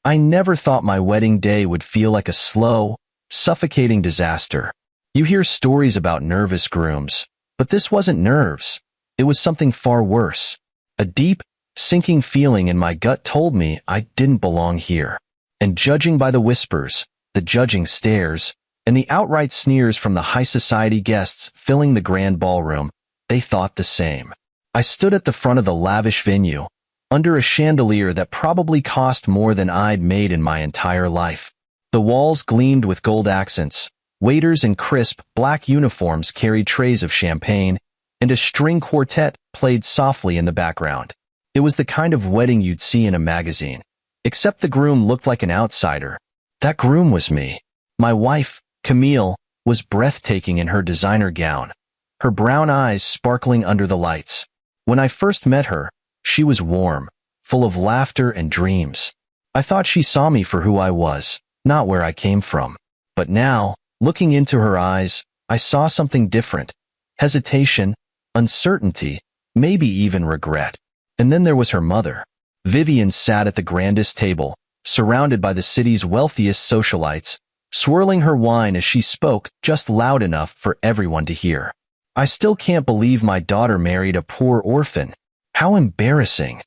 I never thought my wedding day would feel like a slow, suffocating disaster. You hear stories about nervous grooms, but this wasn't nerves. It was something far worse. A deep, sinking feeling in my gut told me I didn't belong here. And judging by the whispers, the judging stares, and the outright sneers from the high society guests filling the grand ballroom, they thought the same. I stood at the front of the lavish venue, under a chandelier that probably cost more than I'd made in my entire life. The walls gleamed with gold accents. Waiters in crisp, black uniforms carried trays of champagne, and a string quartet played softly in the background. It was the kind of wedding you'd see in a magazine. Except the groom looked like an outsider. That groom was me. My wife, Camille, was breathtaking in her designer gown, her brown eyes sparkling under the lights. When I first met her, she was warm, full of laughter and dreams. I thought she saw me for who I was, not where I came from. But now, looking into her eyes, I saw something different. Hesitation, uncertainty, maybe even regret. And then there was her mother. Vivian sat at the grandest table, surrounded by the city's wealthiest socialites, swirling her wine as she spoke just loud enough for everyone to hear. I still can't believe my daughter married a poor orphan. How embarrassing.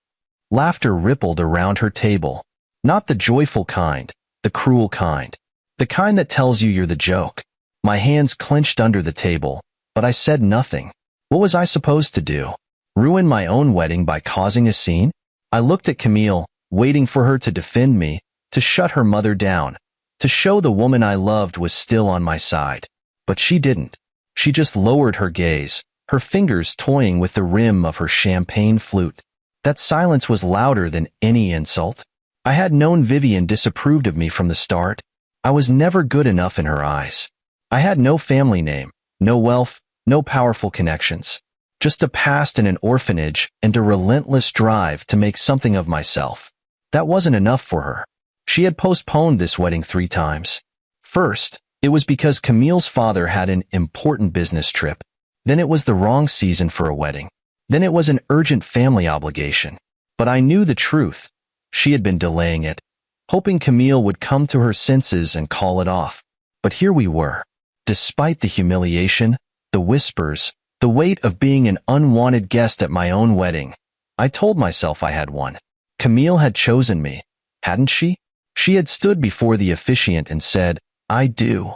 Laughter rippled around her table. Not the joyful kind, the cruel kind. The kind that tells you you're the joke. My hands clenched under the table, but I said nothing. What was I supposed to do? Ruin my own wedding by causing a scene? I looked at Camille, waiting for her to defend me, to shut her mother down, to show the woman I loved was still on my side. But she didn't. She just lowered her gaze, her fingers toying with the rim of her champagne flute. That silence was louder than any insult. I had known Vivian disapproved of me from the start. I was never good enough in her eyes. I had no family name, no wealth, no powerful connections. Just a past in an orphanage and a relentless drive to make something of myself. That wasn't enough for her. She had postponed this wedding 3 times. First, it was because Camille's father had an important business trip. Then it was the wrong season for a wedding. Then it was an urgent family obligation. But I knew the truth. She had been delaying it, hoping Camille would come to her senses and call it off. But here we were. Despite the humiliation, the whispers, the weight of being an unwanted guest at my own wedding, I told myself I had won. Camille had chosen me, hadn't she? She had stood before the officiant and said, "I do."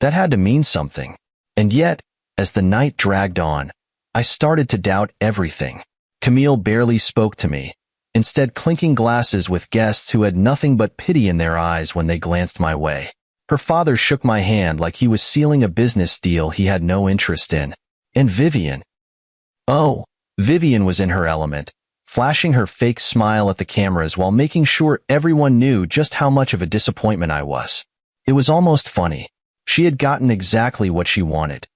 That had to mean something. And yet, as the night dragged on, I started to doubt everything. Camille barely spoke to me, instead clinking glasses with guests who had nothing but pity in their eyes when they glanced my way. Her father shook my hand like he was sealing a business deal he had no interest in. And Vivian. Oh, Vivian was in her element, flashing her fake smile at the cameras while making sure everyone knew just how much of a disappointment I was. It was almost funny. She had gotten exactly what she wanted.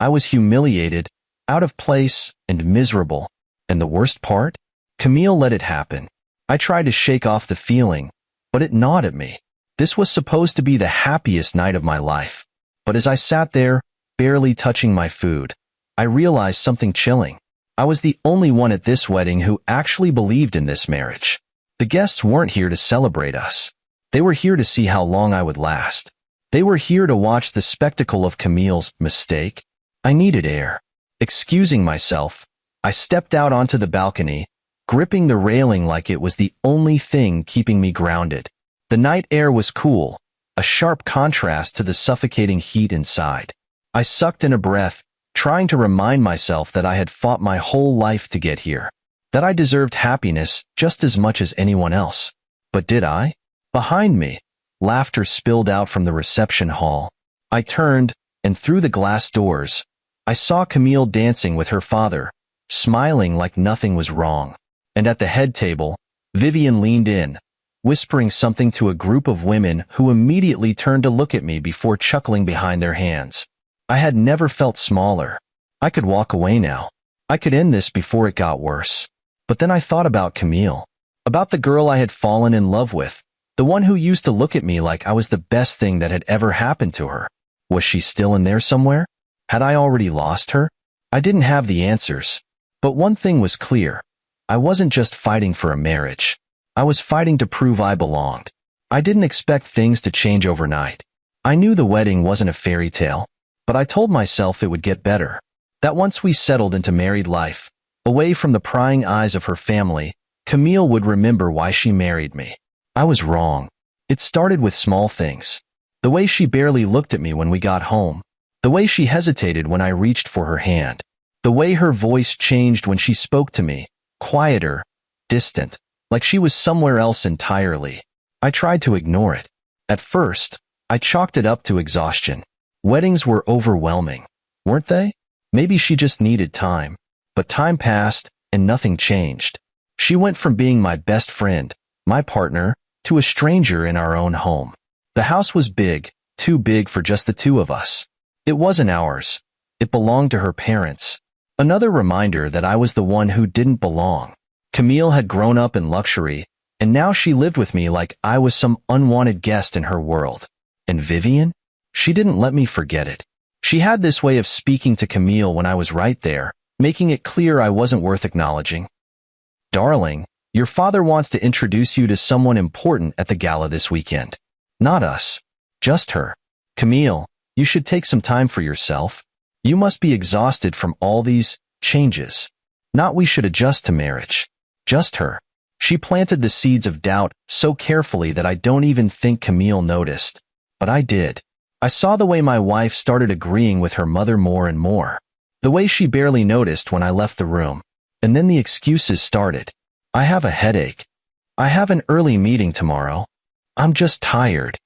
I was humiliated, out of place, and miserable. And the worst part? Camille let it happen. I tried to shake off the feeling, but it gnawed at me. This was supposed to be the happiest night of my life. But as I sat there, barely touching my food, I realized something chilling. I was the only one at this wedding who actually believed in this marriage. The guests weren't here to celebrate us. They were here to see how long I would last. They were here to watch the spectacle of Camille's mistake. I needed air. Excusing myself, I stepped out onto the balcony, gripping the railing like it was the only thing keeping me grounded. The night air was cool, a sharp contrast to the suffocating heat inside. I sucked in a breath, trying to remind myself that I had fought my whole life to get here, that I deserved happiness just as much as anyone else. But did I? Behind me, laughter spilled out from the reception hall. I turned, and through the glass doors, I saw Camille dancing with her father, smiling like nothing was wrong. And at the head table, Vivian leaned in, whispering something to a group of women who immediately turned to look at me before chuckling behind their hands. I had never felt smaller. I could walk away now. I could end this before it got worse. But then I thought about Camille, about the girl I had fallen in love with, the one who used to look at me like I was the best thing that had ever happened to her. Was she still in there somewhere? Had I already lost her? I didn't have the answers. But one thing was clear. I wasn't just fighting for a marriage. I was fighting to prove I belonged. I didn't expect things to change overnight. I knew the wedding wasn't a fairy tale, but I told myself it would get better. That once we settled into married life, away from the prying eyes of her family, Camille would remember why she married me. I was wrong. It started with small things. The way she barely looked at me when we got home. The way she hesitated when I reached for her hand. The way her voice changed when she spoke to me, quieter, distant, like she was somewhere else entirely. I tried to ignore it. At first, I chalked it up to exhaustion. Weddings were overwhelming, weren't they? Maybe she just needed time. But time passed, and nothing changed. She went from being my best friend, my partner, to a stranger in our own home. The house was big, too big for just the two of us. It wasn't ours. It belonged to her parents. Another reminder that I was the one who didn't belong. Camille had grown up in luxury, and now she lived with me like I was some unwanted guest in her world. And Vivian? She didn't let me forget it. She had this way of speaking to Camille when I was right there, making it clear I wasn't worth acknowledging. Darling, your father wants to introduce you to someone important at the gala this weekend. Not us. Just her. Camille, you should take some time for yourself. You must be exhausted from all these changes. Not we should adjust to marriage. Just her. She planted the seeds of doubt so carefully that I don't even think Camille noticed. But I did. I saw the way my wife started agreeing with her mother more and more. The way she barely noticed when I left the room. And then the excuses started. I have a headache. I have an early meeting tomorrow. I'm just tired.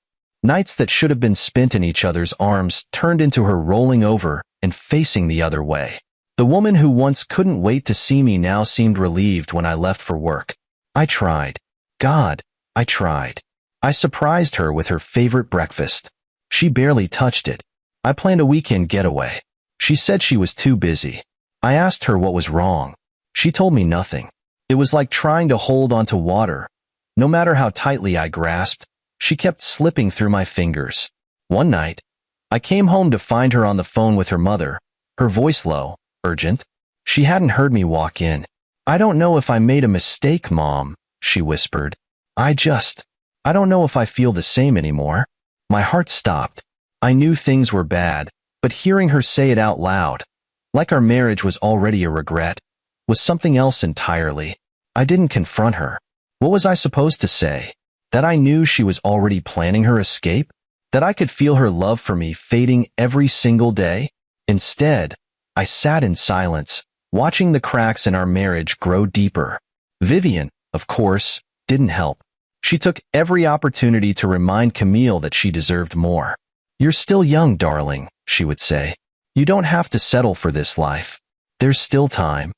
Nights that should have been spent in each other's arms turned into her rolling over and facing the other way. The woman who once couldn't wait to see me now seemed relieved when I left for work. I tried. God, I tried. I surprised her with her favorite breakfast. She barely touched it. I planned a weekend getaway. She said she was too busy. I asked her what was wrong. She told me nothing. It was like trying to hold onto water. No matter how tightly I grasped, she kept slipping through my fingers. One night, I came home to find her on the phone with her mother, her voice low, urgent. She hadn't heard me walk in. I don't know if I made a mistake, Mom, she whispered. I don't know if I feel the same anymore. My heart stopped. I knew things were bad, but hearing her say it out loud, like our marriage was already a regret, was something else entirely. I didn't confront her. What was I supposed to say? That I knew she was already planning her escape? That I could feel her love for me fading every single day? Instead, I sat in silence, watching the cracks in our marriage grow deeper. Vivian, of course, didn't help. She took every opportunity to remind Camille that she deserved more. You're still young, darling, she would say. You don't have to settle for this life. There's still time.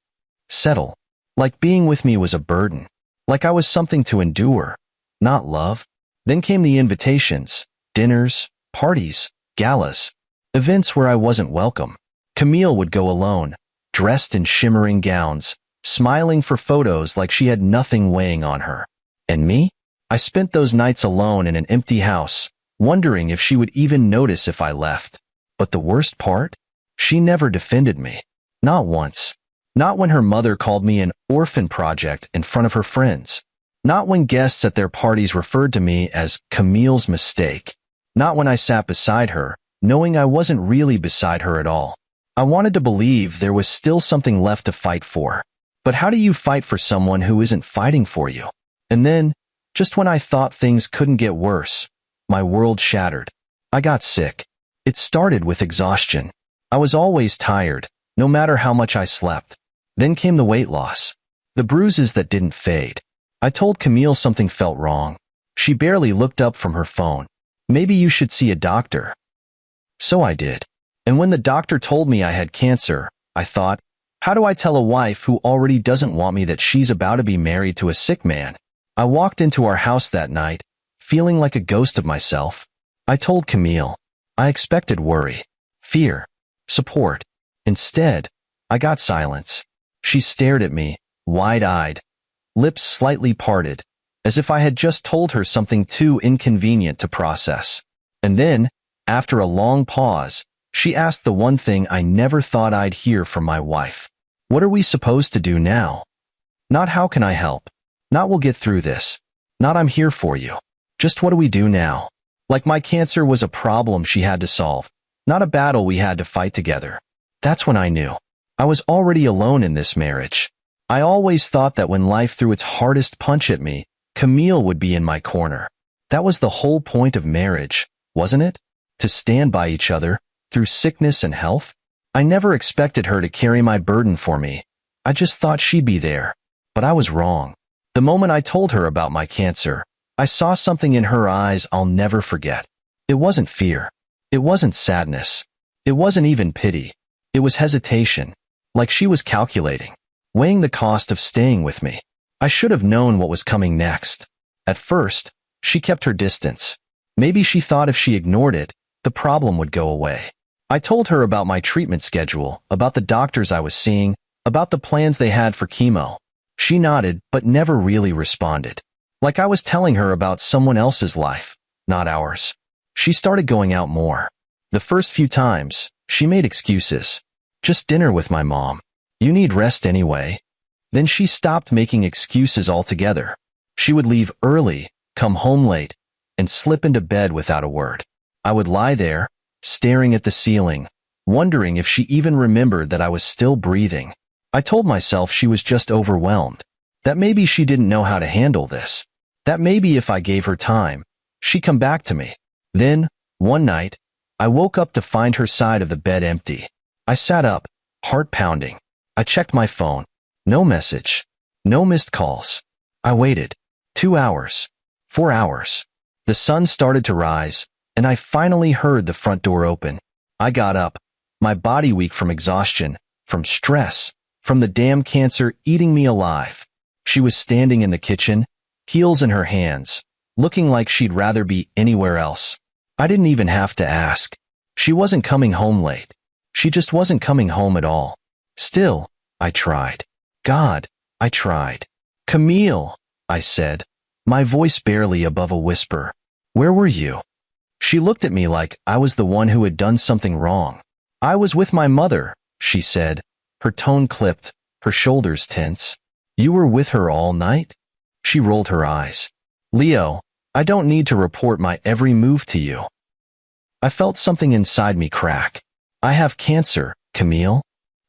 Settle. Like being with me was a burden. Like I was something to endure, not love. Then came the invitations, dinners, parties, galas, events where I wasn't welcome. Camille would go alone, dressed in shimmering gowns, smiling for photos like she had nothing weighing on her. And me? I spent those nights alone in an empty house, wondering if she would even notice if I left. But the worst part? She never defended me. Not once. Not when her mother called me an orphan project in front of her friends. Not when guests at their parties referred to me as Camille's mistake. Not when I sat beside her, knowing I wasn't really beside her at all. I wanted to believe there was still something left to fight for. But how do you fight for someone who isn't fighting for you? And then, just when I thought things couldn't get worse, my world shattered. I got sick. It started with exhaustion. I was always tired, no matter how much I slept. Then came the weight loss. The bruises that didn't fade. I told Camille something felt wrong. She barely looked up from her phone. Maybe you should see a doctor. So I did. And when the doctor told me I had cancer, I thought, how do I tell a wife who already doesn't want me that she's about to be married to a sick man? I walked into our house that night, feeling like a ghost of myself. I told Camille. I expected worry, fear, support. Instead, I got silence. She stared at me, wide-eyed, lips slightly parted, as if I had just told her something too inconvenient to process. And then, after a long pause, she asked the one thing I never thought I'd hear from my wife. What are we supposed to do now? Not how can I help? Not we'll get through this. Not I'm here for you. Just what do we do now? Like my cancer was a problem she had to solve, not a battle we had to fight together. That's when I knew. I was already alone in this marriage. I always thought that when life threw its hardest punch at me, Camille would be in my corner. That was the whole point of marriage, wasn't it? To stand by each other, through sickness and health? I never expected her to carry my burden for me. I just thought she'd be there. But I was wrong. The moment I told her about my cancer, I saw something in her eyes I'll never forget. It wasn't fear. It wasn't sadness. It wasn't even pity. It was hesitation. Like she was calculating, weighing the cost of staying with me. I should have known what was coming next. At first, she kept her distance. Maybe she thought if she ignored it, the problem would go away. I told her about my treatment schedule, about the doctors I was seeing, about the plans they had for chemo. She nodded, but never really responded. Like I was telling her about someone else's life, not ours. She started going out more. The first few times, she made excuses. Just dinner with my mom. You need rest anyway. Then she stopped making excuses altogether. She would leave early, come home late, and slip into bed without a word. I would lie there, staring at the ceiling, wondering if she even remembered that I was still breathing. I told myself she was just overwhelmed, that maybe she didn't know how to handle this, that maybe if I gave her time, she'd come back to me. Then, one night, I woke up to find her side of the bed empty. I sat up, heart pounding. I checked my phone. No message. No missed calls. I waited. 2 hours. 4 hours. The sun started to rise, and I finally heard the front door open. I got up, my body weak from exhaustion, from stress, from the damn cancer eating me alive. She was standing in the kitchen, heels in her hands, looking like she'd rather be anywhere else. I didn't even have to ask. She wasn't coming home late. She just wasn't coming home at all. Still, I tried. God, I tried. Camille, I said, my voice barely above a whisper. Where were you? She looked at me like I was the one who had done something wrong. I was with my mother, she said, her tone clipped, her shoulders tense. You were with her all night? She rolled her eyes. Leo, I don't need to report my every move to you. I felt something inside me crack. I have cancer, Camille.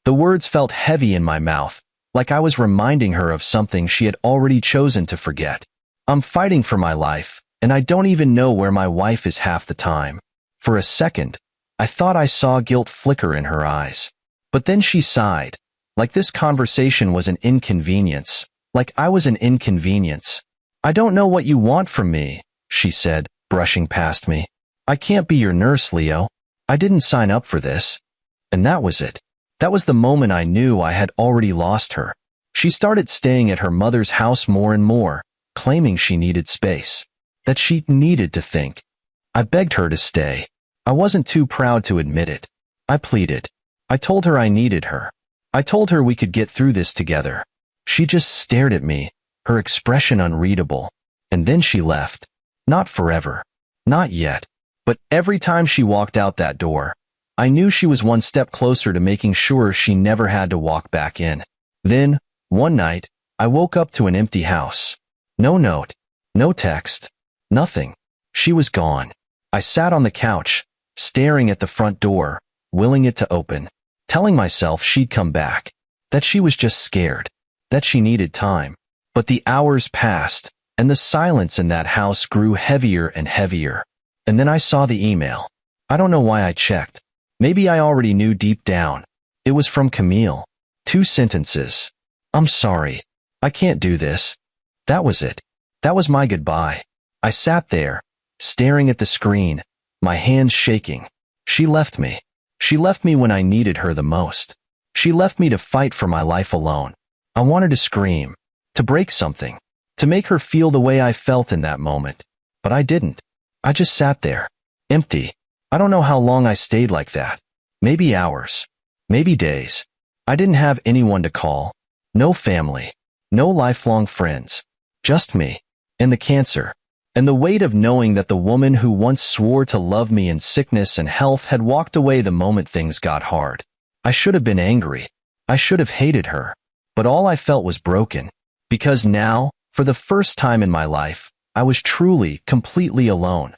The words felt heavy in my mouth, like I was reminding her of something she had already chosen to forget. I'm fighting for my life, and I don't even know where my wife is half the time. For a second, I thought I saw guilt flicker in her eyes. But then she sighed, like this conversation was an inconvenience, like I was an inconvenience. I don't know what you want from me, she said, brushing past me. I can't be your nurse, Leo. I didn't sign up for this. And that was it. That was the moment I knew I had already lost her. She started staying at her mother's house more and more, claiming she needed space, that she needed to think. I begged her to stay. I wasn't too proud to admit it. I pleaded. I told her I needed her. I told her we could get through this together. She just stared at me, her expression unreadable. And then she left. Not forever. Not yet. But every time she walked out that door, I knew she was one step closer to making sure she never had to walk back in. Then, one night, I woke up to an empty house. No note, no text, nothing. She was gone. I sat on the couch, staring at the front door, willing it to open, telling myself she'd come back, that she was just scared, that she needed time. But the hours passed, and the silence in that house grew heavier and heavier. And then I saw the email. I don't know why I checked. Maybe I already knew deep down. It was from Camille. 2 sentences. I'm sorry. I can't do this. That was it. That was my goodbye. I sat there, staring at the screen, my hands shaking. She left me. She left me when I needed her the most. She left me to fight for my life alone. I wanted to scream, to break something, to make her feel the way I felt in that moment. But I didn't. I just sat there, empty. I don't know how long I stayed like that. Maybe hours. Maybe days. I didn't have anyone to call. No family. No lifelong friends. Just me. And the cancer. And the weight of knowing that the woman who once swore to love me in sickness and health had walked away the moment things got hard. I should have been angry. I should have hated her. But all I felt was broken. Because now, for the first time in my life, I was truly, completely alone.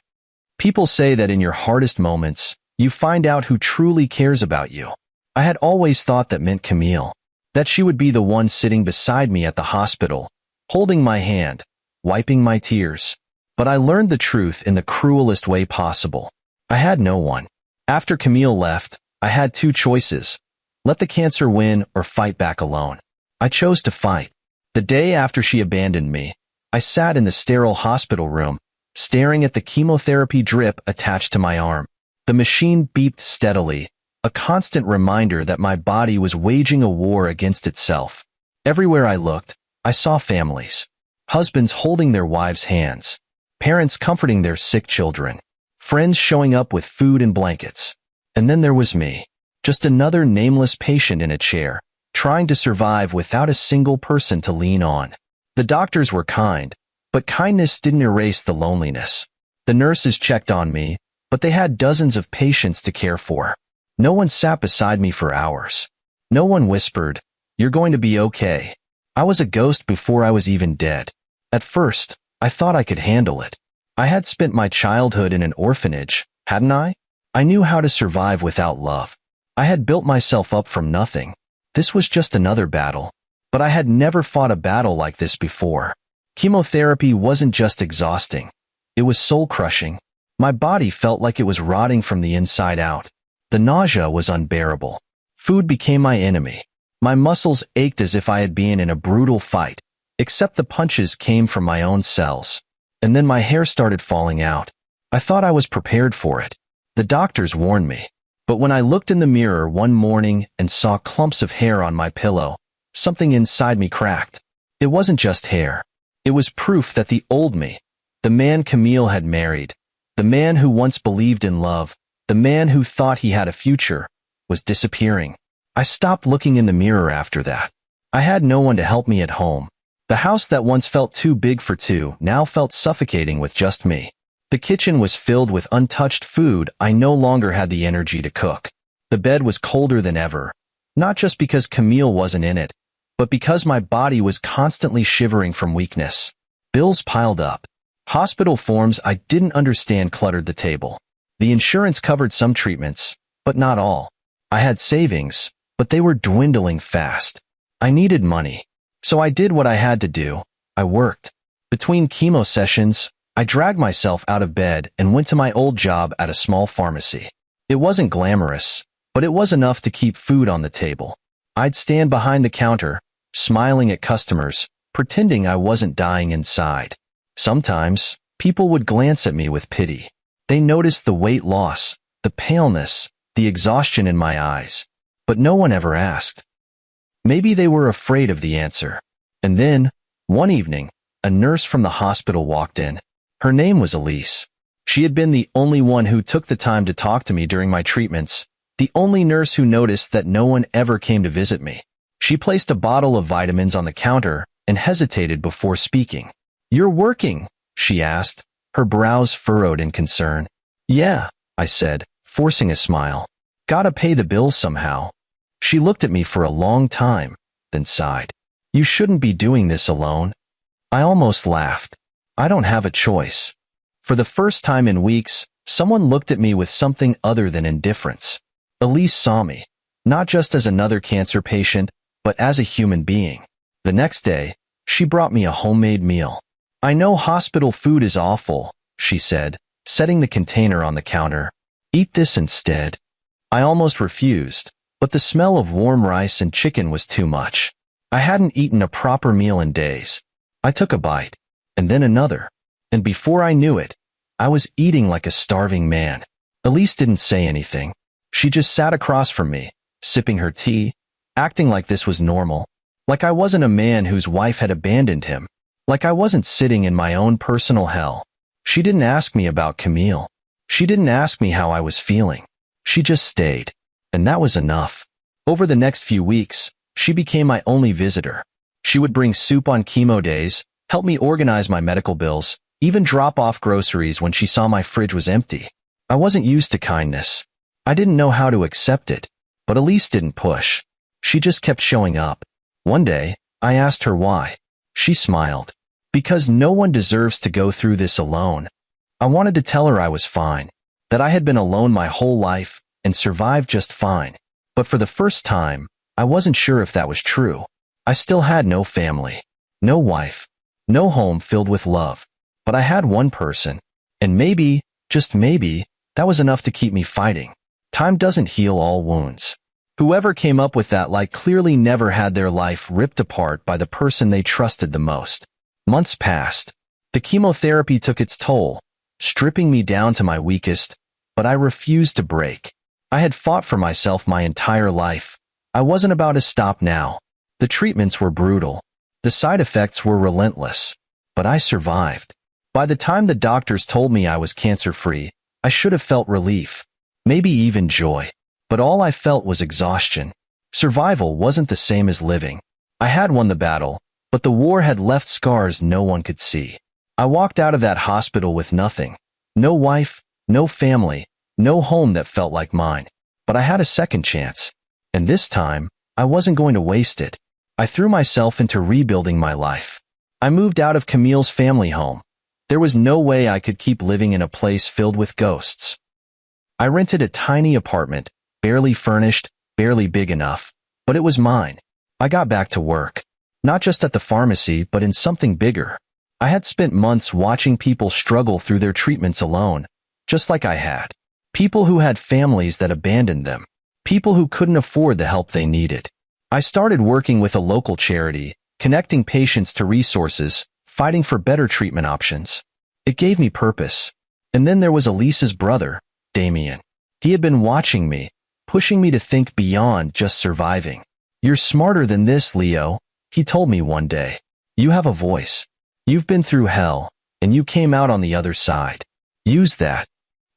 People say that in your hardest moments, you find out who truly cares about you. I had always thought that meant Camille, that she would be the one sitting beside me at the hospital, holding my hand, wiping my tears. But I learned the truth in the cruelest way possible. I had no one. After Camille left, I had two choices: let the cancer win or fight back alone. I chose to fight. The day after she abandoned me, I sat in the sterile hospital room, staring at the chemotherapy drip attached to my arm. The machine beeped steadily, a constant reminder that my body was waging a war against itself. Everywhere I looked, I saw families. Husbands holding their wives' hands, parents comforting their sick children, friends showing up with food and blankets. And then there was me, just another nameless patient in a chair, trying to survive without a single person to lean on. The doctors were kind, but kindness didn't erase the loneliness. The nurses checked on me, but they had dozens of patients to care for. No one sat beside me for hours. No one whispered, "You're going to be okay." I was a ghost before I was even dead. At first, I thought I could handle it. I had spent my childhood in an orphanage, hadn't I? I knew how to survive without love. I had built myself up from nothing. This was just another battle. But I had never fought a battle like this before. Chemotherapy wasn't just exhausting. It was soul-crushing. My body felt like it was rotting from the inside out. The nausea was unbearable. Food became my enemy. My muscles ached as if I had been in a brutal fight, except the punches came from my own cells. And then my hair started falling out. I thought I was prepared for it. The doctors warned me. But when I looked in the mirror one morning and saw clumps of hair on my pillow, something inside me cracked. It wasn't just hair. It was proof that the old me, the man Camille had married, the man who once believed in love, the man who thought he had a future, was disappearing. I stopped looking in the mirror after that. I had no one to help me at home. The house that once felt too big for two now felt suffocating with just me. The kitchen was filled with untouched food I no longer had the energy to cook. The bed was colder than ever, not just because Camille wasn't in it, but because my body was constantly shivering from weakness. Bills piled up. Hospital forms I didn't understand cluttered the table. The insurance covered some treatments, but not all. I had savings, but they were dwindling fast. I needed money. So I did what I had to do. I worked. Between chemo sessions, I dragged myself out of bed and went to my old job at a small pharmacy. It wasn't glamorous, but it was enough to keep food on the table. I'd stand behind the counter, smiling at customers, pretending I wasn't dying inside. Sometimes, people would glance at me with pity. They noticed the weight loss, the paleness, the exhaustion in my eyes. But no one ever asked. Maybe they were afraid of the answer. And then, one evening, a nurse from the hospital walked in. Her name was Elise. She had been the only one who took the time to talk to me during my treatments, the only nurse who noticed that no one ever came to visit me. She placed a bottle of vitamins on the counter and hesitated before speaking. "You're working?" she asked, her brows furrowed in concern. "Yeah," I said, forcing a smile. "Gotta pay the bills somehow." She looked at me for a long time, then sighed. "You shouldn't be doing this alone." I almost laughed. I don't have a choice. For the first time in weeks, someone looked at me with something other than indifference. Elise saw me, not just as another cancer patient, but as a human being. The next day, she brought me a homemade meal. "I know hospital food is awful," she said, setting the container on the counter. "Eat this instead." I almost refused, but the smell of warm rice and chicken was too much. I hadn't eaten a proper meal in days. I took a bite, and then another, and before I knew it, I was eating like a starving man. Elise didn't say anything. She just sat across from me, sipping her tea, acting like this was normal, like I wasn't a man whose wife had abandoned him, like I wasn't sitting in my own personal hell. She didn't ask me about Camille. She didn't ask me how I was feeling. She just stayed, and that was enough. Over the next few weeks, she became my only visitor. She would bring soup on chemo days, help me organize my medical bills, even drop off groceries when she saw my fridge was empty. I wasn't used to kindness. I didn't know how to accept it, but Elise didn't push. She just kept showing up. One day, I asked her why. She smiled. Because no one deserves to go through this alone. I wanted to tell her I was fine, that I had been alone my whole life and survived just fine. But for the first time, I wasn't sure if that was true. I still had no family, no wife, no home filled with love. But I had one person, and maybe, just maybe, that was enough to keep me fighting. Time doesn't heal all wounds. Whoever came up with that lie clearly never had their life ripped apart by the person they trusted the most. Months passed. The chemotherapy took its toll, stripping me down to my weakest, but I refused to break. I had fought for myself my entire life. I wasn't about to stop now. The treatments were brutal. The side effects were relentless. But I survived. By the time the doctors told me I was cancer-free, I should have felt relief, maybe even joy. But all I felt was exhaustion. Survival wasn't the same as living. I had won the battle, but the war had left scars no one could see. I walked out of that hospital with nothing. No wife, no family, no home that felt like mine. But I had a second chance. And this time, I wasn't going to waste it. I threw myself into rebuilding my life. I moved out of Camille's family home. There was no way I could keep living in a place filled with ghosts. I rented a tiny apartment, barely furnished, barely big enough, but it was mine. I got back to work. Not just at the pharmacy, but in something bigger. I had spent months watching people struggle through their treatments alone, just like I had. People who had families that abandoned them. People who couldn't afford the help they needed. I started working with a local charity, connecting patients to resources, fighting for better treatment options. It gave me purpose. And then there was Elisa's brother, Damien. He had been watching me, pushing me to think beyond just surviving. "You're smarter than this, Leo," he told me one day. "You have a voice. You've been through hell, and you came out on the other side. Use that."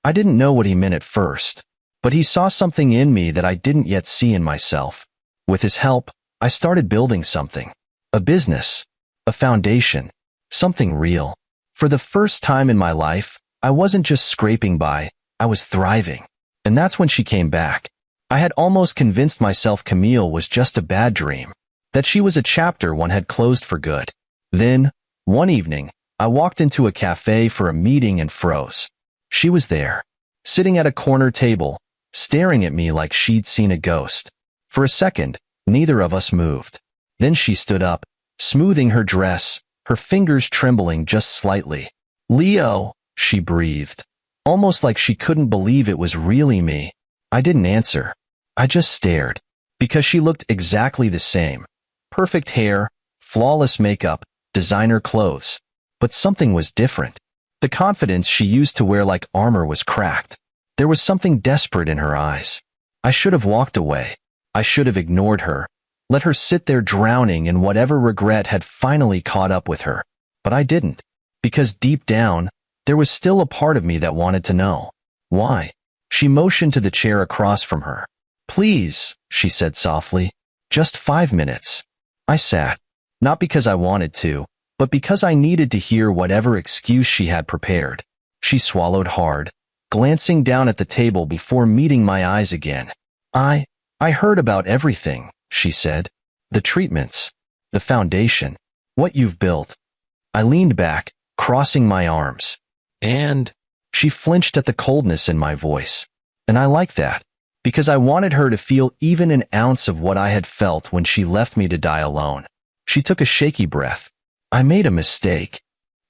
I didn't know what he meant at first, but he saw something in me that I didn't yet see in myself. With his help, I started building something. A business. A foundation. Something real. For the first time in my life, I wasn't just scraping by, I was thriving. And that's when she came back. I had almost convinced myself Camille was just a bad dream, that she was a chapter one had closed for good. Then, one evening, I walked into a cafe for a meeting and froze. She was there, sitting at a corner table, staring at me like she'd seen a ghost. For a second, neither of us moved. Then she stood up, smoothing her dress, her fingers trembling just slightly. "Leo," she breathed, almost like she couldn't believe it was really me. I didn't answer. I just stared, because she looked exactly the same. Perfect hair, flawless makeup, designer clothes. But something was different. The confidence she used to wear like armor was cracked. There was something desperate in her eyes. I should have walked away. I should have ignored her, let her sit there drowning in whatever regret had finally caught up with her. But I didn't, because deep down, there was still a part of me that wanted to know. Why? She motioned to the chair across from her. "Please," she said softly, "just 5 minutes." I sat, not because I wanted to, but because I needed to hear whatever excuse she had prepared. She swallowed hard, glancing down at the table before meeting my eyes again. I heard about everything," she said. "The treatments, the foundation, what you've built." I leaned back, crossing my arms. "And?" She flinched at the coldness in my voice. And I liked that, because I wanted her to feel even an ounce of what I had felt when she left me to die alone. She took a shaky breath. "I made a mistake."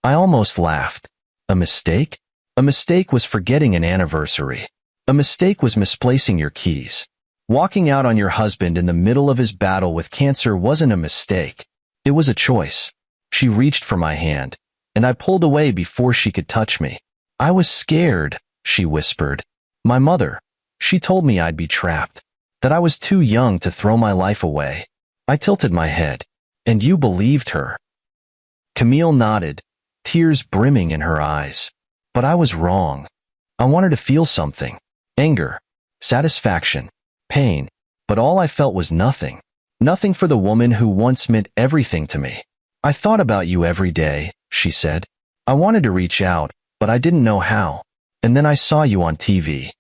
I almost laughed. A mistake? A mistake was forgetting an anniversary. A mistake was misplacing your keys. Walking out on your husband in the middle of his battle with cancer wasn't a mistake. It was a choice. She reached for my hand, and I pulled away before she could touch me. "I was scared," she whispered. "My mother. She told me I'd be trapped, that I was too young to throw my life away." I tilted my head. "And you believed her?" Camille nodded, tears brimming in her eyes. But I was wrong. I wanted to feel something. Anger, satisfaction, pain. But all I felt was nothing. Nothing for the woman who once meant everything to me. "I thought about you every day," she said. "I wanted to reach out, but I didn't know how. And then I saw you on TV.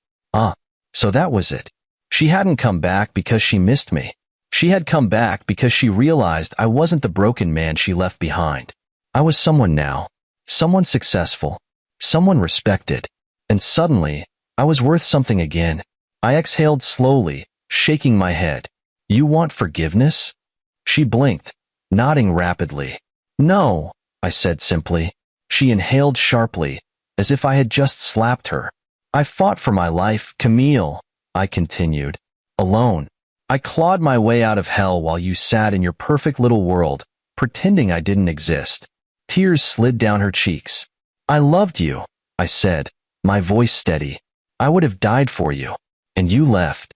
So that was it." She hadn't come back because she missed me. She had come back because she realized I wasn't the broken man she left behind. I was someone now, someone successful, someone respected, and suddenly, I was worth something again. I exhaled slowly, shaking my head. You want forgiveness? She blinked, nodding rapidly. No, I said simply. She inhaled sharply, as if I had just slapped her. I fought for my life, Camille, I continued. Alone. I clawed my way out of hell while you sat in your perfect little world, pretending I didn't exist. Tears slid down her cheeks. I loved you, I said, my voice steady. I would have died for you. And you left.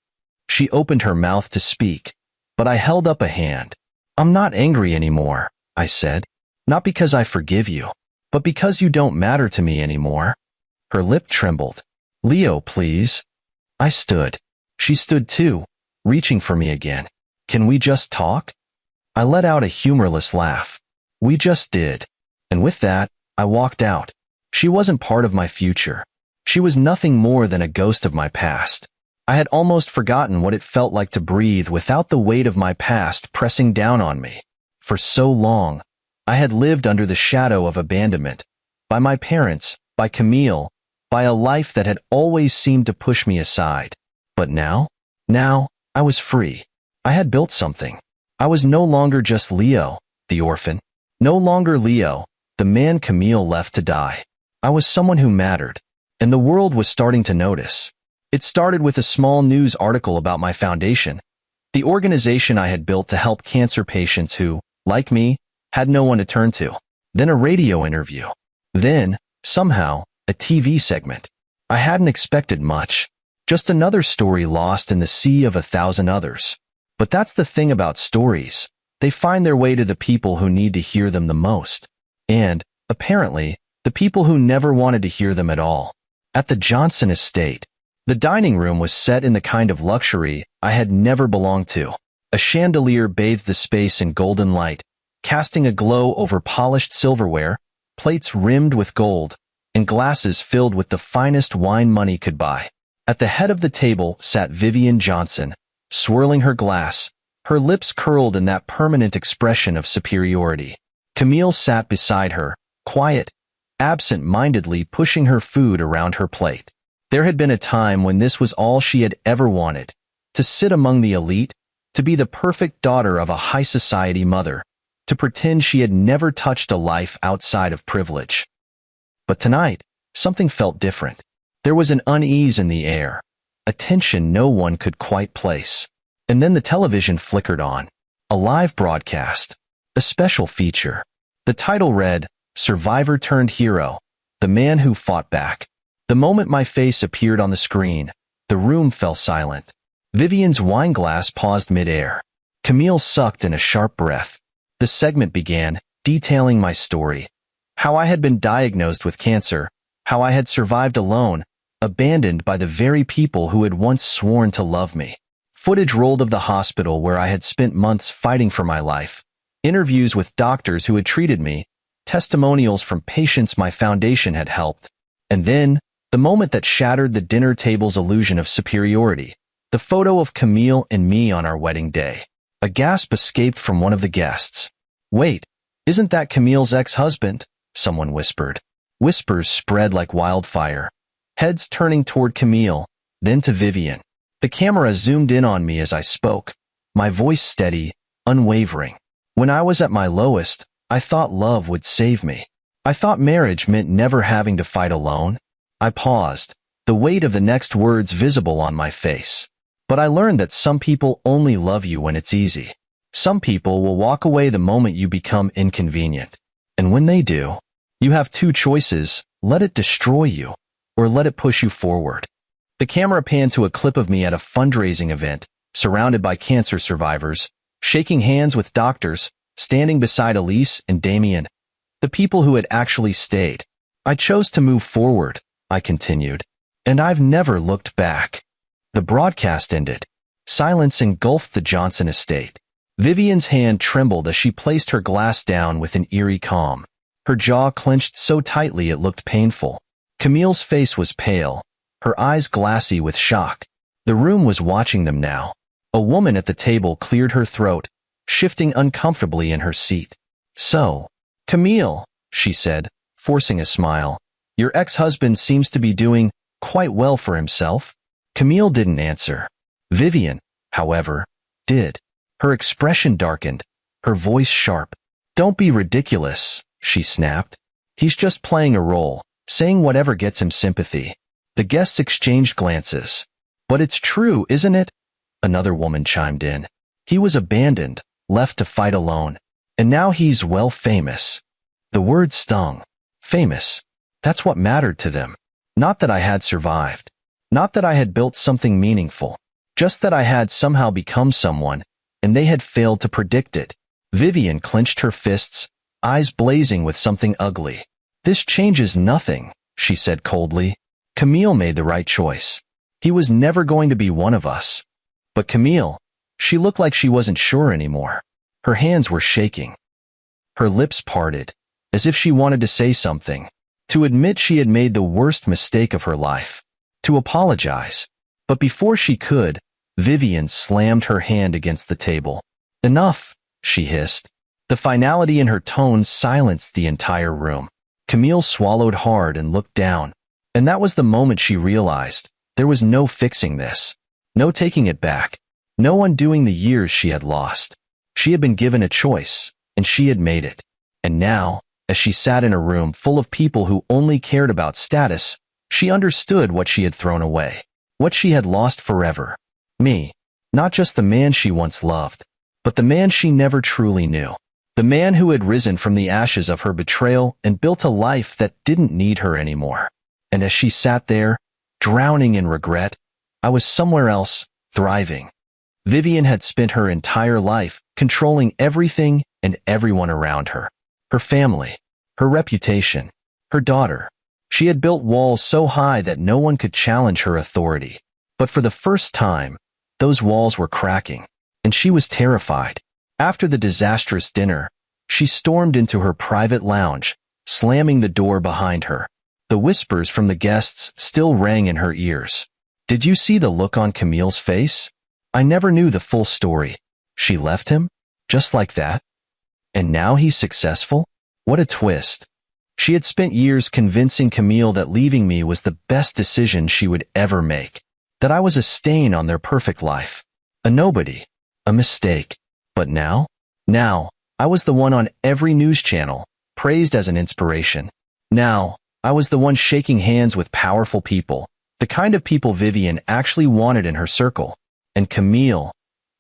She opened her mouth to speak, but I held up a hand. I'm not angry anymore, I said. Not because I forgive you, but because you don't matter to me anymore. Her lip trembled. Leo, please. I stood. She stood too, reaching for me again. Can we just talk? I let out a humorless laugh. We just did. And with that, I walked out. She wasn't part of my future. She was nothing more than a ghost of my past. I had almost forgotten what it felt like to breathe without the weight of my past pressing down on me. For so long, I had lived under the shadow of abandonment, by my parents, by Camille, by a life that had always seemed to push me aside. But now, I was free. I had built something. I was no longer just Leo, the orphan. No longer Leo, the man Camille left to die. I was someone who mattered, and the world was starting to notice. It started with a small news article about my foundation, the organization I had built to help cancer patients who, like me, had no one to turn to. Then a radio interview. Then, somehow, a TV segment. I hadn't expected much. Just another story lost in the sea of 1,000 others. But that's the thing about stories. They find their way to the people who need to hear them the most. And, apparently, the people who never wanted to hear them at all. At the Johnson estate, the dining room was set in the kind of luxury I had never belonged to. A chandelier bathed the space in golden light, casting a glow over polished silverware, plates rimmed with gold, and glasses filled with the finest wine money could buy. At the head of the table sat Vivian Johnson, swirling her glass, her lips curled in that permanent expression of superiority. Camille sat beside her, quiet, absent-mindedly pushing her food around her plate. There had been a time when this was all she had ever wanted, to sit among the elite, to be the perfect daughter of a high-society mother, to pretend she had never touched a life outside of privilege. But tonight, something felt different. There was an unease in the air, a tension no one could quite place. And then the television flickered on. A live broadcast. A special feature. The title read, Survivor Turned Hero, The Man Who Fought Back. The moment my face appeared on the screen, the room fell silent. Vivian's wine glass paused mid-air. Camille sucked in a sharp breath. The segment began, detailing my story. How I had been diagnosed with cancer, how I had survived alone, abandoned by the very people who had once sworn to love me. Footage rolled of the hospital where I had spent months fighting for my life, interviews with doctors who had treated me, testimonials from patients my foundation had helped. And then, the moment that shattered the dinner table's illusion of superiority, the photo of Camille and me on our wedding day. A gasp escaped from one of the guests. Wait, isn't that Camille's ex-husband? Someone whispered. Whispers spread like wildfire. Heads turning toward Camille, then to Vivian. The camera zoomed in on me as I spoke, my voice steady, unwavering. When I was at my lowest, I thought love would save me. I thought marriage meant never having to fight alone. I paused, the weight of the next words visible on my face. But I learned that some people only love you when it's easy. Some people will walk away the moment you become inconvenient. And when they do, you have two choices: let it destroy you, or let it push you forward. The camera panned to a clip of me at a fundraising event, surrounded by cancer survivors, shaking hands with doctors, standing beside Elise and Damien, the people who had actually stayed. I chose to move forward, I continued, and I've never looked back. The broadcast ended. Silence engulfed the Johnson estate. Vivian's hand trembled as she placed her glass down with an eerie calm. Her jaw clenched so tightly it looked painful. Camille's face was pale, her eyes glassy with shock. The room was watching them now. A woman at the table cleared her throat, shifting uncomfortably in her seat. So, Camille, she said, forcing a smile. Your ex-husband seems to be doing quite well for himself. Camille didn't answer. Vivian, however, did. Her expression darkened, her voice sharp. Don't be ridiculous, she snapped. He's just playing a role, saying whatever gets him sympathy. The guests exchanged glances. But it's true, isn't it? Another woman chimed in. He was abandoned, left to fight alone. And now he's, well, famous. The word stung. Famous. That's what mattered to them. Not that I had survived. Not that I had built something meaningful. Just that I had somehow become someone, and they had failed to predict it. Vivian clenched her fists, eyes blazing with something ugly. This changes nothing, she said coldly. Camille made the right choice. He was never going to be one of us. But Camille, she looked like she wasn't sure anymore. Her hands were shaking. Her lips parted, as if she wanted to say something, to admit she had made the worst mistake of her life, to apologize. But before she could, Vivian slammed her hand against the table. Enough, she hissed. The finality in her tone silenced the entire room. Camille swallowed hard and looked down. And that was the moment she realized there was no fixing this. No taking it back. No undoing the years she had lost. She had been given a choice, and she had made it. And now, as she sat in a room full of people who only cared about status, she understood what she had thrown away. What she had lost forever. Me. Not just the man she once loved, but the man she never truly knew. The man who had risen from the ashes of her betrayal and built a life that didn't need her anymore. And as she sat there, drowning in regret, I was somewhere else, thriving. Vivian had spent her entire life controlling everything and everyone around her. Her family, her reputation, her daughter. She had built walls so high that no one could challenge her authority. But for the first time, those walls were cracking, and she was terrified. After the disastrous dinner, she stormed into her private lounge, slamming the door behind her. The whispers from the guests still rang in her ears. Did you see the look on Camille's face? I never knew the full story. She left him? Just like that? And now he's successful? What a twist. She had spent years convincing Camille that leaving me was the best decision she would ever make. That I was a stain on their perfect life. A nobody. A mistake. But now? Now, I was the one on every news channel, praised as an inspiration. Now, I was the one shaking hands with powerful people, the kind of people Vivian actually wanted in her circle. And Camille,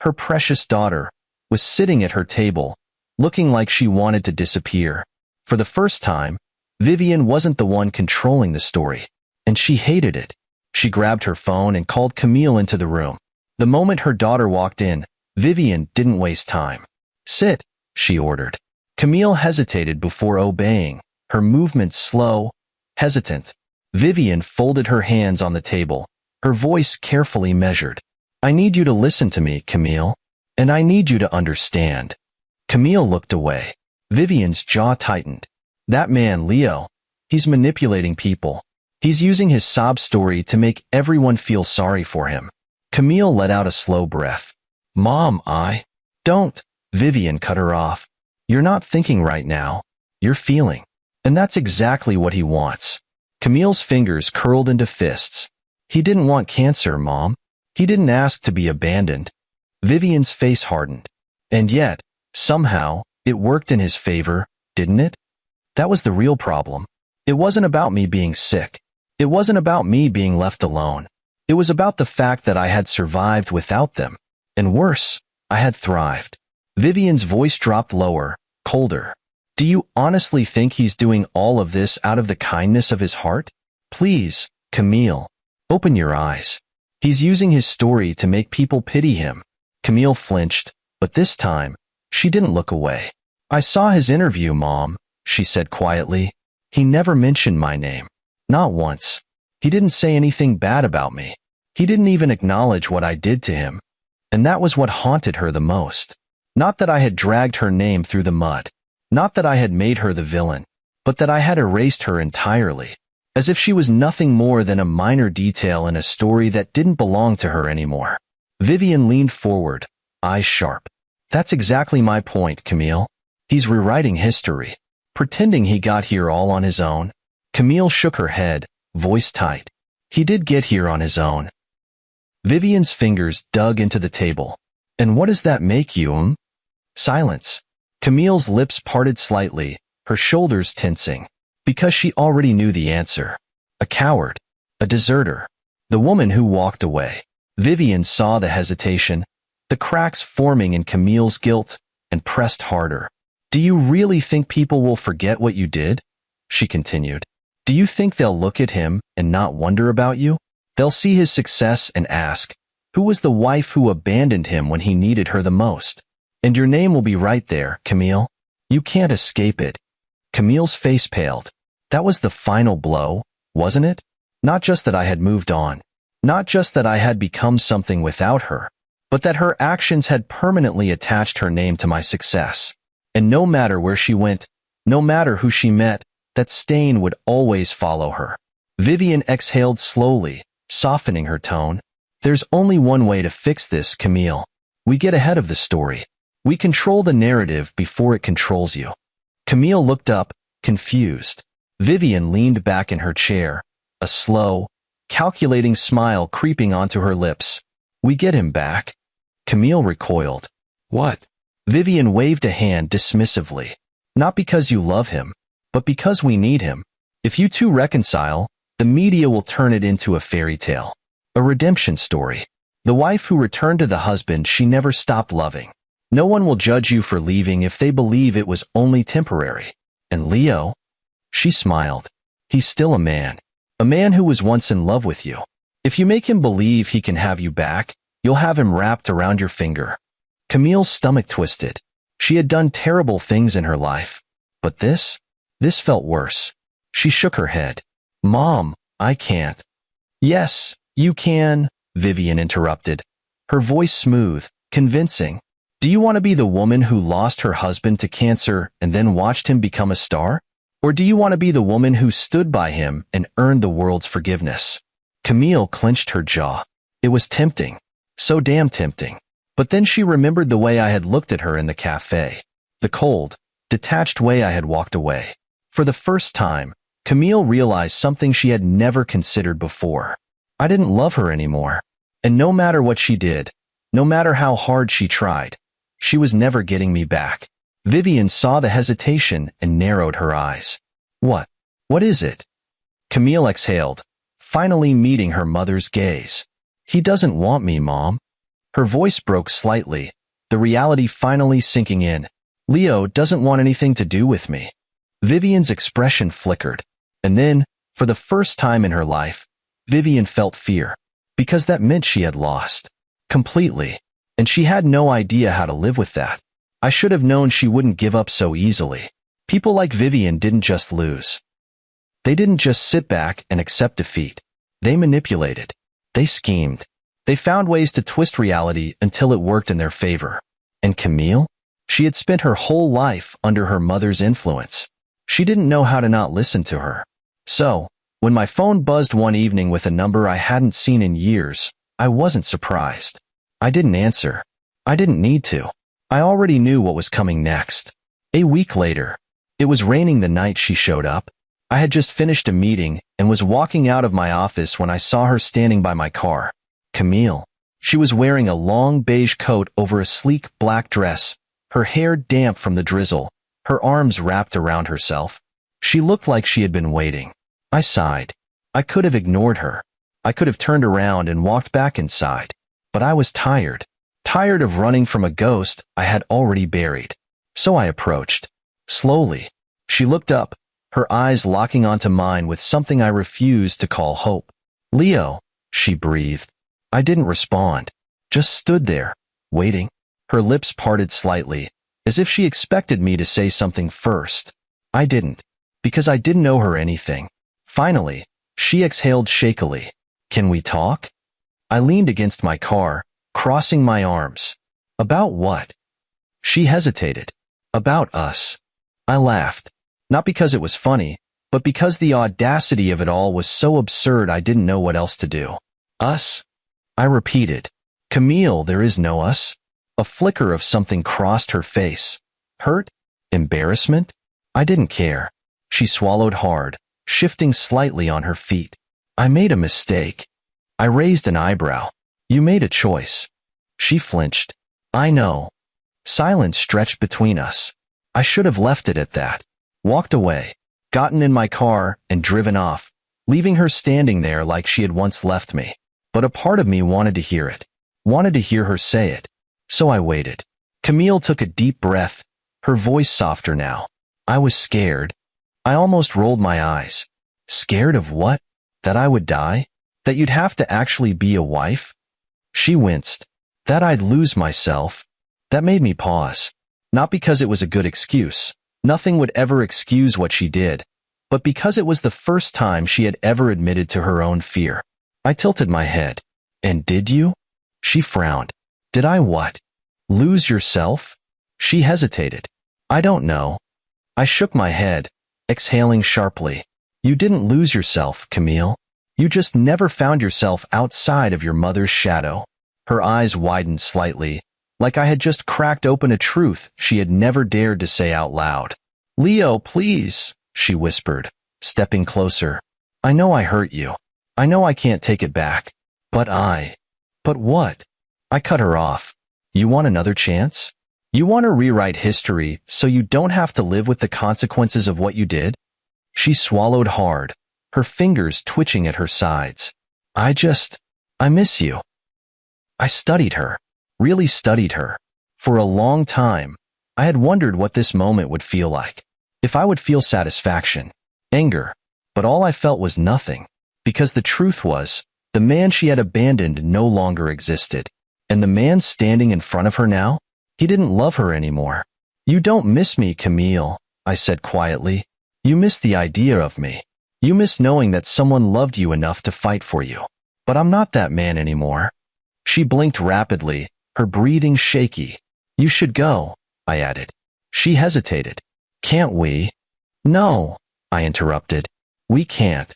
her precious daughter, was sitting at her table, looking like she wanted to disappear. For the first time, Vivian wasn't the one controlling the story, and she hated it. She grabbed her phone and called Camille into the room. The moment her daughter walked in, Vivian didn't waste time. Sit, she ordered. Camille hesitated before obeying, her movements slow, hesitant. Vivian folded her hands on the table, her voice carefully measured. I need you to listen to me, Camille, and I need you to understand. Camille looked away. Vivian's jaw tightened. That man, Leo, he's manipulating people. He's using his sob story to make everyone feel sorry for him. Camille let out a slow breath. Mom, don't. Vivian cut her off. You're not thinking right now. You're feeling. And that's exactly what he wants. Camille's fingers curled into fists. He didn't want cancer, Mom. He didn't ask to be abandoned. Vivian's face hardened. And yet, somehow, it worked in his favor, didn't it? That was the real problem. It wasn't about me being sick. It wasn't about me being left alone. It was about the fact that I had survived without them. And worse, I had thrived. Vivian's voice dropped lower, colder. Do you honestly think he's doing all of this out of the kindness of his heart? Please, Camille, open your eyes. He's using his story to make people pity him. Camille flinched, but this time, she didn't look away. I saw his interview, Mom, she said quietly. He never mentioned my name. Not once. He didn't say anything bad about me. He didn't even acknowledge what I did to him. And that was what haunted her the most. Not that I had dragged her name through the mud. Not that I had made her the villain. But that I had erased her entirely. As if she was nothing more than a minor detail in a story that didn't belong to her anymore. Vivian leaned forward, eyes sharp. That's exactly my point, Camille. He's rewriting history. Pretending he got here all on his own? Camille shook her head, voice tight. He did get here on his own. Vivian's fingers dug into the table. And what does that make you, Silence. Camille's lips parted slightly, her shoulders tensing. Because she already knew the answer. A coward. A deserter. The woman who walked away. Vivian saw the hesitation, the cracks forming in Camille's guilt, and pressed harder. Do you really think people will forget what you did? She continued. Do you think they'll look at him and not wonder about you? They'll see his success and ask, who was the wife who abandoned him when he needed her the most? And your name will be right there, Camille. You can't escape it. Camille's face paled. That was the final blow, wasn't it? Not just that I had moved on. Not just that I had become something without her, but that her actions had permanently attached her name to my success. And no matter where she went, no matter who she met, that stain would always follow her. Vivian exhaled slowly, softening her tone. There's only one way to fix this, Camille. We get ahead of the story. We control the narrative before it controls you. Camille looked up, confused. Vivian leaned back in her chair, a slow, calculating smile creeping onto her lips. We get him back. Camille recoiled. What? Vivian waved a hand dismissively. Not because you love him, but because we need him. If you two reconcile, the media will turn it into a fairy tale. A redemption story. The wife who returned to the husband she never stopped loving. No one will judge you for leaving if they believe it was only temporary. And Leo? She smiled. He's still a man. A man who was once in love with you. If you make him believe he can have you back, you'll have him wrapped around your finger. Camille's stomach twisted. She had done terrible things in her life. But this felt worse. She shook her head. Mom, I can't. Yes, you can, Vivian interrupted. Her voice smooth, convincing. Do you want to be the woman who lost her husband to cancer and then watched him become a star? Or do you want to be the woman who stood by him and earned the world's forgiveness? Camille clenched her jaw. It was tempting. So damn tempting. But then she remembered the way I had looked at her in the cafe. The cold, detached way I had walked away. For the first time, Camille realized something she had never considered before. I didn't love her anymore. And no matter what she did, no matter how hard she tried, she was never getting me back. Vivian saw the hesitation and narrowed her eyes. What? What is it? Camille exhaled, finally meeting her mother's gaze. He doesn't want me, Mom. Her voice broke slightly, the reality finally sinking in. Leo doesn't want anything to do with me. Vivian's expression flickered. And then, for the first time in her life, Vivian felt fear. Because that meant she had lost. Completely. And she had no idea how to live with that. I should have known she wouldn't give up so easily. People like Vivian didn't just lose. They didn't just sit back and accept defeat. They manipulated. They schemed. They found ways to twist reality until it worked in their favor. And Camille? She had spent her whole life under her mother's influence. She didn't know how to not listen to her. So, when my phone buzzed one evening with a number I hadn't seen in years, I wasn't surprised. I didn't answer. I didn't need to. I already knew what was coming next. A week later, it was raining the night she showed up. I had just finished a meeting and was walking out of my office when I saw her standing by my car. Camille. She was wearing a long beige coat over a sleek black dress, her hair damp from the drizzle, her arms wrapped around herself. She looked like she had been waiting. I sighed. I could have ignored her. I could have turned around and walked back inside. But I was tired. Tired of running from a ghost I had already buried. So I approached. Slowly. She looked up, her eyes locking onto mine with something I refused to call hope. Leo, she breathed. I didn't respond. Just stood there, waiting. Her lips parted slightly, as if she expected me to say something first. I didn't, because I didn't owe her anything. Finally, she exhaled shakily. Can we talk? I leaned against my car, crossing my arms. About what? She hesitated. About us. I laughed. Not because it was funny, but because the audacity of it all was so absurd I didn't know what else to do. Us? I repeated. Camille, there is no us. A flicker of something crossed her face. Hurt? Embarrassment? I didn't care. She swallowed hard, shifting slightly on her feet. I made a mistake. I raised an eyebrow. You made a choice. She flinched. I know. Silence stretched between us. I should have left it at that. Walked away, gotten in my car, and driven off, leaving her standing there like she had once left me. But a part of me wanted to hear it. Wanted to hear her say it. So I waited. Camille took a deep breath, her voice softer now. I was scared. I almost rolled my eyes. Scared of what? That I would die? That you'd have to actually be a wife? She winced. That I'd lose myself. That made me pause. Not because it was a good excuse. Nothing would ever excuse what she did. But because it was the first time she had ever admitted to her own fear. I tilted my head. And did you? She frowned. Did I what? Lose yourself? She hesitated. I don't know. I shook my head, exhaling sharply. You didn't lose yourself, Camille. You just never found yourself outside of your mother's shadow. Her eyes widened slightly, like I had just cracked open a truth she had never dared to say out loud. Leo, please, she whispered, stepping closer. I know I hurt you. I know I can't take it back. But what? I cut her off. You want another chance? You want to rewrite history so you don't have to live with the consequences of what you did? She swallowed hard, her fingers twitching at her sides. I miss you. I studied her, really studied her. For a long time, I had wondered what this moment would feel like. If I would feel satisfaction, anger, but all I felt was nothing. Because the truth was, the man she had abandoned no longer existed. And the man standing in front of her now? He didn't love her anymore. You don't miss me, Camille, I said quietly. You miss the idea of me. You miss knowing that someone loved you enough to fight for you. But I'm not that man anymore. She blinked rapidly, her breathing shaky. You should go, I added. She hesitated. Can't we? No, I interrupted. We can't.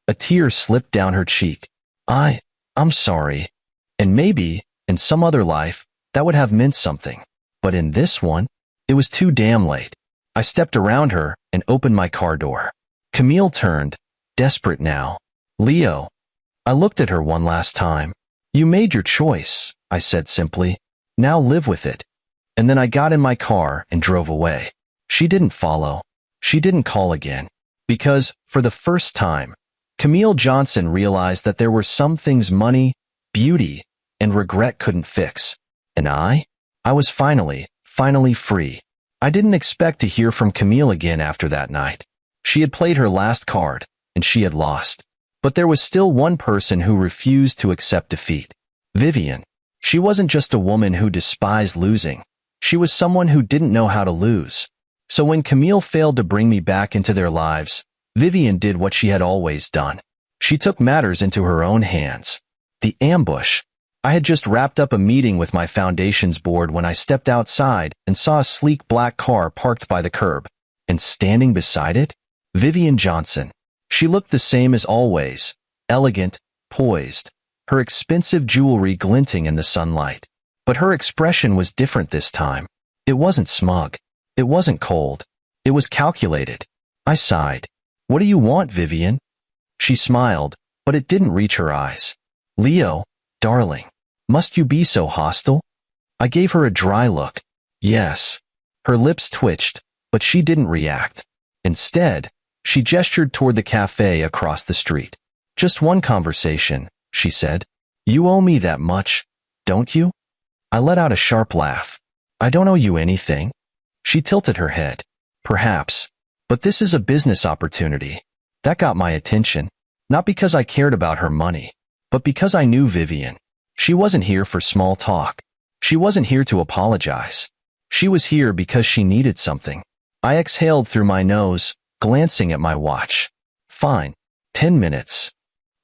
A tear slipped down her cheek. I'm sorry. And maybe, in some other life, that would have meant something. But in this one, it was too damn late. I stepped around her and opened my car door. Camille turned, desperate now. Leo. I looked at her one last time. You made your choice, I said simply. Now live with it. And then I got in my car and drove away. She didn't follow. She didn't call again. Because, for the first time, Camille Johnson realized that there were some things money, beauty, and regret couldn't fix. And I was finally free. I didn't expect to hear from Camille again after that night. She had played her last card, and she had lost. But there was still one person who refused to accept defeat. Vivian. She wasn't just a woman who despised losing. She was someone who didn't know how to lose. So when Camille failed to bring me back into their lives, Vivian did what she had always done. She took matters into her own hands. The ambush. I had just wrapped up a meeting with my foundations board when I stepped outside and saw a sleek black car parked by the curb. And standing beside it? Vivian Johnson. She looked the same as always, elegant, poised, her expensive jewelry glinting in the sunlight. But her expression was different this time. It wasn't smug. It wasn't cold. It was calculated. I sighed. What do you want, Vivian? She smiled, but it didn't reach her eyes. Leo, darling, must you be so hostile? I gave her a dry look. Yes. Her lips twitched, but she didn't react. Instead, she gestured toward the cafe across the street. Just one conversation, she said. You owe me that much, don't you? I let out a sharp laugh. I don't owe you anything. She tilted her head. Perhaps. But this is a business opportunity. That got my attention. Not because I cared about her money, but because I knew Vivian. She wasn't here for small talk. She wasn't here to apologize. She was here because she needed something. I exhaled through my nose, glancing at my watch. Fine. 10 minutes.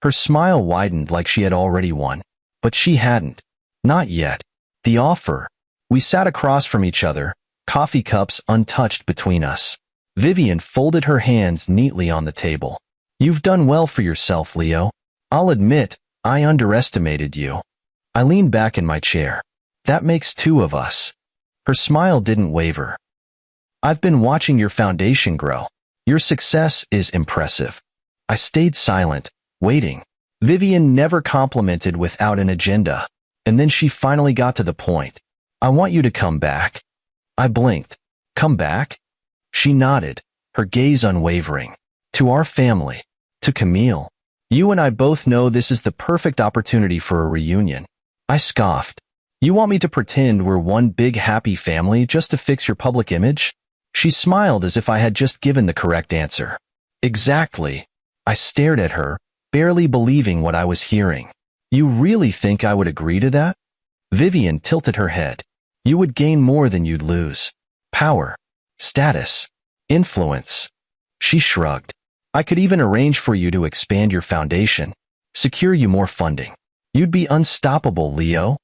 Her smile widened like she had already won. But she hadn't. Not yet. The offer. We sat across from each other, coffee cups untouched between us. Vivian folded her hands neatly on the table. You've done well for yourself, Leo. I'll admit, I underestimated you. I leaned back in my chair. That makes two of us. Her smile didn't waver. I've been watching your foundation grow. Your success is impressive. I stayed silent, waiting. Vivian never complimented without an agenda. And then she finally got to the point. I want you to come back. I blinked. Come back? She nodded, her gaze unwavering. To our family. To Camille. You and I both know this is the perfect opportunity for a reunion. I scoffed. You want me to pretend we're one big happy family just to fix your public image? She smiled as if I had just given the correct answer. Exactly. I stared at her, barely believing what I was hearing. You really think I would agree to that? Vivian tilted her head. You would gain more than you'd lose. Power. Status. Influence. She shrugged. I could even arrange for you to expand your foundation. Secure you more funding. You'd be unstoppable, Leo.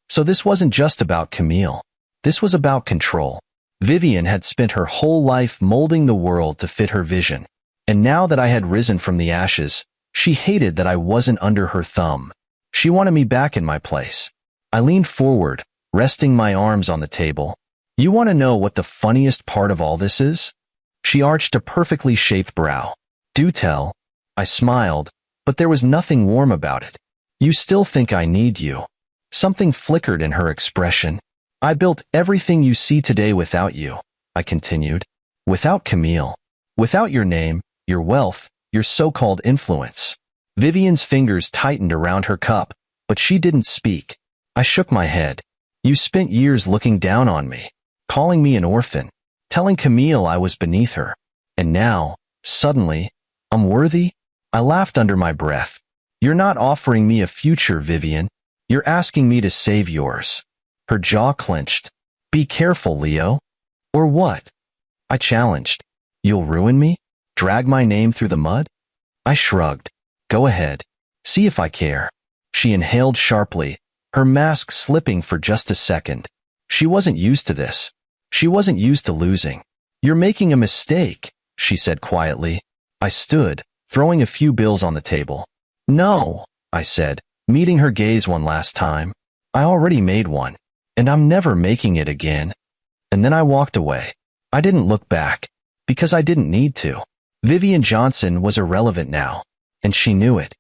So this wasn't just about Camille. This was about control. Vivian had spent her whole life molding the world to fit her vision. And now that I had risen from the ashes, she hated that I wasn't under her thumb. She wanted me back in my place. I leaned forward, resting my arms on the table. You want to know what the funniest part of all this is? She arched a perfectly shaped brow. Do tell. I smiled, but there was nothing warm about it. You still think I need you. Something flickered in her expression. I built everything you see today without you, I continued. Without Camille. Without your name, your wealth, your so-called influence. Vivian's fingers tightened around her cup, but she didn't speak. I shook my head. You spent years looking down on me, calling me an orphan, telling Camille I was beneath her. And now, suddenly, I'm worthy? I laughed under my breath. You're not offering me a future, Vivian. You're asking me to save yours. Her jaw clenched. Be careful, Leo. Or what? I challenged. You'll ruin me? Drag my name through the mud? I shrugged. Go ahead. See if I care. She inhaled sharply, her mask slipping for just a second. She wasn't used to this. She wasn't used to losing. You're making a mistake, she said quietly. I stood, throwing a few bills on the table. No, I said, meeting her gaze one last time. I already made one, and I'm never making it again. And then I walked away. I didn't look back, because I didn't need to. Vivian Johnson was irrelevant now, and she knew it.